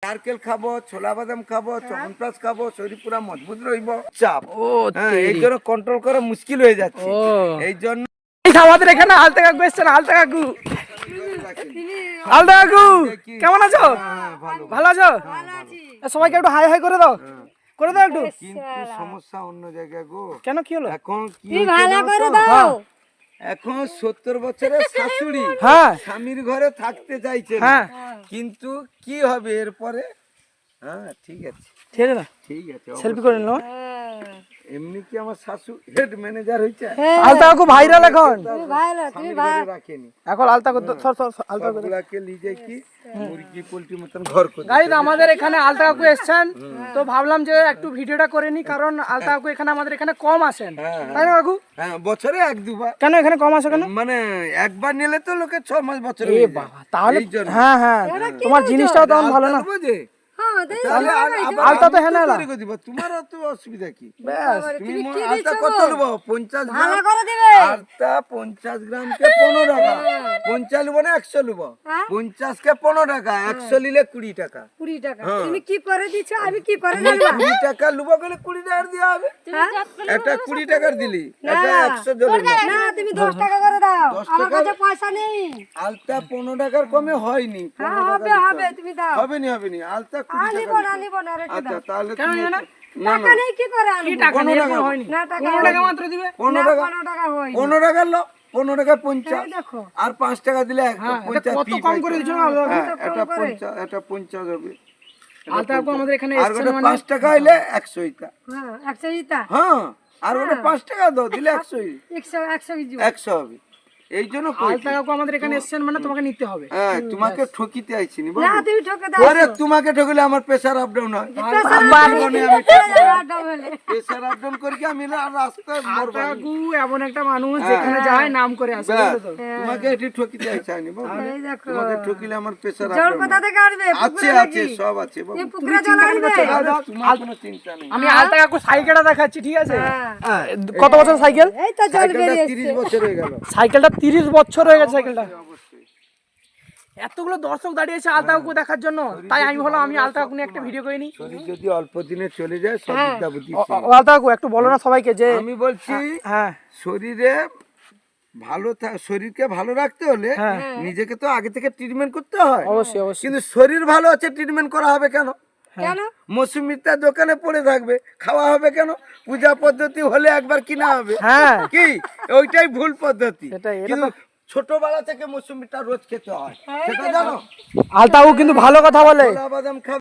নারকেল খাবো, ছোলা বাদাম খাবো, চবনপ্রাশ খাবো, শরীর পুরা মজবুত রইব। চাপ এই জন্য কন্ট্রোল করা মুশকিল হয়ে যাচ্ছে। এই জন্য আমাদের এখানে আলতা কাকু এসছেন। আলতা কাকু, আলতা কাকু কেমন আছো? ভালো আছো? সবাইকে একটু হাই হাই করে দাও, করে দাও একটু। কিন্তু সমস্যা অন্য জায়গায় গো। কেন কি হলো? এখন কি ভালো করে দাও। এখন 70 বছরের শাশুড়ি স্বামীর ঘরে থাকতে চাইছে না, কিন্তু কি হবে এরপরে? ঠিক আছে, ঠিক আছে, সেলফি করে নিলো। এমনি কি আমার শাশু হেড ম্যানেজার হইছে? আলতা কাকু ভাইরাল এখন, রাখেনি এখন আলতা কাকু আলতা কাকু গুলাকে লিজে কি মুরগি পোল্ট্রি মতন ঘর করে। গাইস আমাদের এখানে আলতা কাকু এসেছেন, তো ভাবলাম যে একটু ভিডিওটা করে নি, কারণ আলতা কাকু এখানে আমাদের এখানে কম আসেন, তাই না কাকু? বছরে 1-2 বার। কেন এখানে কম আসে কেন? মানে একবার নিলে তো লোকে 6 মাস বছরে। এ বাবা, তাহলে হ্যাঁ তোমার জিনিসটাও তখন ভালো না। আলতা তো হ্যাঁ না তোমার অত অসুবিধা কি? তুমি আলতা কত নেবো? 50 গ্রাম আলতা 50 গ্রামকে 15 টাকা। 50 নেবো না 100 নেবো? 50 কে 15 টাকা, 100 নিলে 20 টাকা। 20 টাকা তুমি কি করে দিছ? আমি কি করে নেব? 20 টাকা নেবো গেলে 20 টাকা দেওয়া হবে। এটা 20 টাকার দিলি, এটা 100 জনের না, তুমি 10 টাকা করে দাও, আমার কাছে পয়সা নেই। আলতা 15 টাকার কমে হয়নি। হবে তুমি দাও। হবে নি আলতা 20 টাকা। নিব না, রেখে দাও। আচ্ছা তাহলে কেন জানো? টাকা নেই কি করে আনবো? কি টাকা নেই, এখন হয়নি। না, টাকা 15 টাকা মাত্র দিবে। 15 টাকা 15 টাকা হয়। 15 টাকা লো, 15 টাকা 50 দেখো আর 5 টাকা দিলে এটা 50 কত কম করে দিছো না? এটা 50, এটা 50 হবে। আলতা কাকু আমাদের এখানে আর এসেছেন ওটা মানে 5 টাকা হইলে 100 ইতা। 100 ইতা। আর ওটা 5 টাকা দাও দিলে 100 100 কিছু 100 হবে। এই জন্য আলতা কাকু আমাদের এখানে এসেছেন মানে তোমাকে নিতে হবে। তোমাকে ঠকিতে আইছিনি না, তুমি ঠকে দাও। আরে তোমাকে ঠকলে আমার প্রেসার আপ ডাউন হয়। প্রেসার আপ ডাউন করি কি আমি রাস্তায় মরব। আলতা কাকু এমন একটা মানুষ যেখানে যায় নাম করে আসে, বুঝলে তো? তোমাকে এটি ঠকিতে আইছানি বাবা। এই দেখো তোমাকে ঠকিলে আমার প্রেসার আপ জল ডাউন কোথা থেকে আনবে? আছে আছে সব আছে বাবা। এই পুকুরে জল আনবে? তোমার কোনো চিন্তা নেই। আমি আলতা কাকু সাইকেলটা দেখাচ্ছি, ঠিক আছে? কত বছর সাইকেল? এই তো জল সাইকেলটা বেরিয়ে 30 বছর হয়ে গেল। সাইকেলটা 30 বছর হয়ে গেছে সাইকেলটা। এতগুলো দর্শক দাঁড়িয়েছে আলতা কাকু দেখার জন্য, তাই আমি ভাবলাম আমি আলতা কাকু নিয়ে একটা ভিডিও করে নিই। শরীর যদি অল্প দিনে চলে যায় সব বিদ্যা বুদ্ধি। আলতা কাকু একটু বলো না সবাইকে যে আমি বলছি শরীরে ভালো শরীরকে ভালো রাখতে হলে নিজেকে তো আগে থেকে ট্রিটমেন্ট করতে হয়। অবশ্যই অবশ্যই। কিন্তু শরীর ভালো আছে ট্রিটমেন্ট করা হবে কেন? কেন? মৌসুমিটা দোকানে পড়ে থাকবে, খাওয়া হবে কেন? পূজা পদ্ধতি হলে একবার কিনা হবে, কি ওইটাই ভুল পদ্ধতি। কিন্তু ছোটবেলা থেকে মৌসুমিটা রোজ খেতে হয়, সেটা জানো? আলতা কাকু কিন্তু ভালো কথা বলে। বাদাম খাবে।